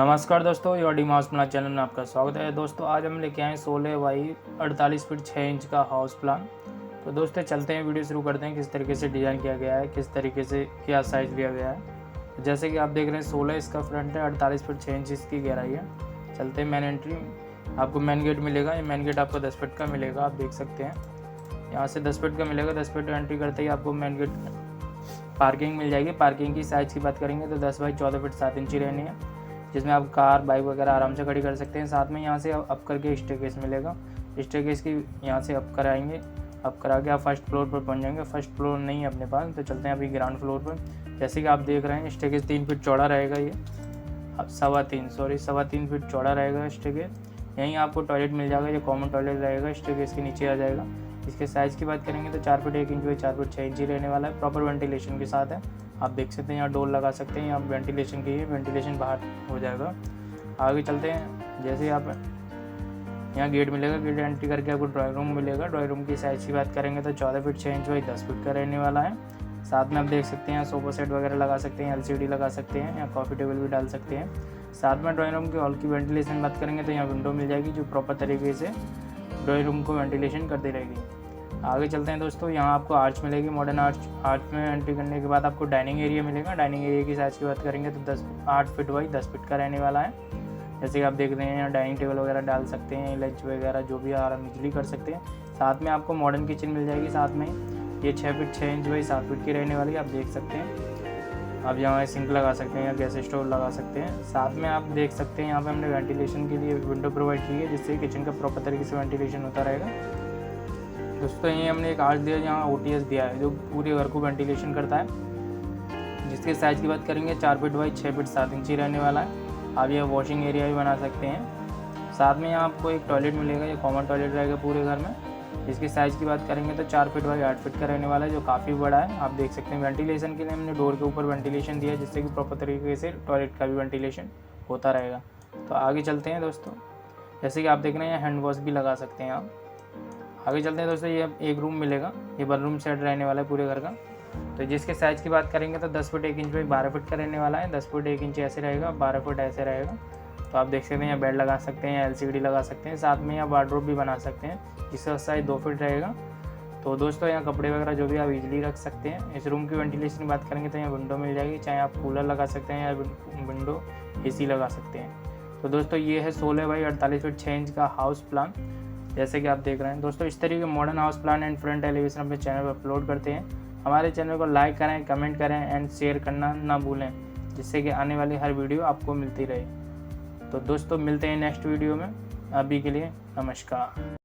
नमस्कार दोस्तों, your D house plan channel में आपका स्वागत है। दोस्तों आज हम लेके आए 16 बाई 48 फीट 6 इंच का हाउस प्लान। तो दोस्तों चलते हैं, वीडियो शुरू करते हैं। किस तरीके से डिज़ाइन किया गया है, किस तरीके से क्या साइज़ लिया गया है। जैसे कि आप देख रहे हैं 16 इसका फ्रंट है, 48 फीट 6 इंच इसकी गहराई है। चलते हैं मेन एंट्री, आपको मेन गेट मिलेगा। ये मेन गेट आपको 10 फीट का मिलेगा, आप देख सकते हैं। यहाँ से 10 फीट का मिलेगा। 10 फीट एंट्री करते ही आपको मेन गेट पार्किंग मिल जाएगी। पार्किंग की साइज़ की बात करेंगे तो 10 बाई 14 फीट 7 इंची रहनी है, जिसमें आप कार बाइक वगैरह आराम से खड़ी कर सकते हैं। साथ में यहाँ से अप करके स्टेयरकेस मिलेगा। स्टेयरकेस की यहाँ से अप कराएंगे, अप करा के आप फर्स्ट फ्लोर पर पहुँच जाएंगे। फर्स्ट फ्लोर नहीं है अपने पास, तो चलते हैं अभी ग्राउंड फ्लोर पर। जैसे कि आप देख रहे हैं स्टेयरकेस 3 फीट चौड़ा रहेगा। ये सवा तीन फीट चौड़ा रहेगा स्टेयरकेस। यहीं आपको टॉयलेट मिल जाएगा, जो कॉमन टॉयलेट रहेगा स्टेयरकेस के नीचे आ जाएगा। इसके साइज़ की बात करेंगे तो 4 फीट 1 इंच बाई 4 फीट 6 इंची रहने वाला है। प्रॉपर वेंटिलेशन के साथ है, आप देख सकते हैं। यहाँ डोर लगा सकते हैं, यहाँ वेंटिलेशन की है, वेंटिलेशन बाहर हो जाएगा। आगे चलते हैं। जैसे आप यहाँ गेट मिलेगा, गेट एंट्री करके आपको ड्राइंग रूम मिलेगा। ड्राइंग रूम की साइज़ की बात करेंगे तो 14 फीट 6 इंच बाई 10 फीट का रहने वाला है। साथ में आप देख सकते हैं यहाँ सोफा सेट वगैरह लगा सकते हैं, LCD लगा सकते हैं, यहाँ कॉफ़ी टेबल भी डाल सकते हैं। साथ में ड्राइंग रूम के हॉल की वेंटिलेशन बात करेंगे तो यहाँ विंडो मिल जाएगी, जो प्रॉपर तरीके से ड्राइंग रूम को वेंटिलेशन करती रहेगी। आगे चलते हैं दोस्तों, यहाँ आपको आर्च मिलेगी, मॉडर्न आर्च में एंट्री करने के बाद आपको डाइनिंग एरिया मिलेगा। डाइनिंग एरिया की साइज़ की बात करेंगे तो 8 फीट बाई 10 फीट का रहने वाला है। जैसे कि आप देख रहे हैं यहाँ डाइनिंग टेबल वगैरह डाल सकते हैं, लंच वगैरह जो भी आराम इजली कर सकते हैं। साथ में आपको मॉडर्न किचन मिल जाएगी। साथ में ये 6 फीट 6 इंच बाई 7 फीट की रहने वाली है, आप देख सकते हैं। आप यहाँ सिंक लगा सकते हैं या गैस स्टोव लगा सकते हैं। साथ में आप देख सकते हैं यहाँ पे हमने वेंटिलेशन के लिए विंडो प्रोवाइड की है, जिससे किचन का प्रॉपर तरीके से वेंटिलेशन होता रहेगा। दोस्तों यहीं हमने एक आर्च दिया, जहाँ OTS दिया है, जो पूरे घर को वेंटिलेशन करता है। जिसके साइज़ की बात करेंगे 4 फीट बाई 6 फीट 7 इंची रहने वाला है। आप यह वॉशिंग एरिया भी बना सकते हैं। साथ में यहाँ आपको एक टॉयलेट मिलेगा, ये कॉमन टॉयलेट रहेगा पूरे घर में। इसकी साइज़ की बात करेंगे तो 4 फीट बाई 8 फीट का रहने वाला है, जो काफ़ी बड़ा है, आप देख सकते हैं। वेंटिलेशन के लिए हमने डोर के ऊपर वेंटिलेशन दिया है, जिससे कि प्रॉपर तरीके से टॉयलेट का भी वेंटिलेशन होता रहेगा। तो आगे चलते हैं दोस्तों। जैसे कि आप देख रहे हैं हैंड वॉश भी लगा सकते हैं आप। आगे चलते हैं दोस्तों, ये एक रूम मिलेगा, ये बेडरूम सेट रहने वाला है पूरे घर का। तो जिसके साइज़ की बात करेंगे तो 10 फीट 1 इंच बाई 12 फीट का रहने वाला है। 10 फीट 1 इंच ऐसे रहेगा, 12 फीट ऐसे रहेगा। तो आप देख सकते हैं यहाँ बेड लगा सकते हैं, LCD लगा सकते हैं। साथ में यहाँ वार्डरोब भी बना सकते हैं, जिसका साइज़ 2 फीट रहेगा। तो दोस्तों यहाँ कपड़े वगैरह जो भी आप इजीली रख सकते हैं। इस रूम की वेंटिलेशन की बात करेंगे तो यहाँ विंडो मिल जाएगी, चाहे आप कूलर लगा सकते हैं या विंडो AC लगा सकते हैं। तो दोस्तों ये है 16 बाई 48 फीट 6 इंच का हाउस प्लान, जैसे कि आप देख रहे हैं। दोस्तों इस तरीके के modern house plan and front elevation अपने चैनल पर अपलोड करते हैं। हमारे चैनल को लाइक करें, कमेंट करें एंड शेयर करना ना भूलें, जिससे कि आने वाली हर वीडियो आपको मिलती रहे। तो दोस्तों मिलते हैं नेक्स्ट वीडियो में। अभी के लिए नमस्कार।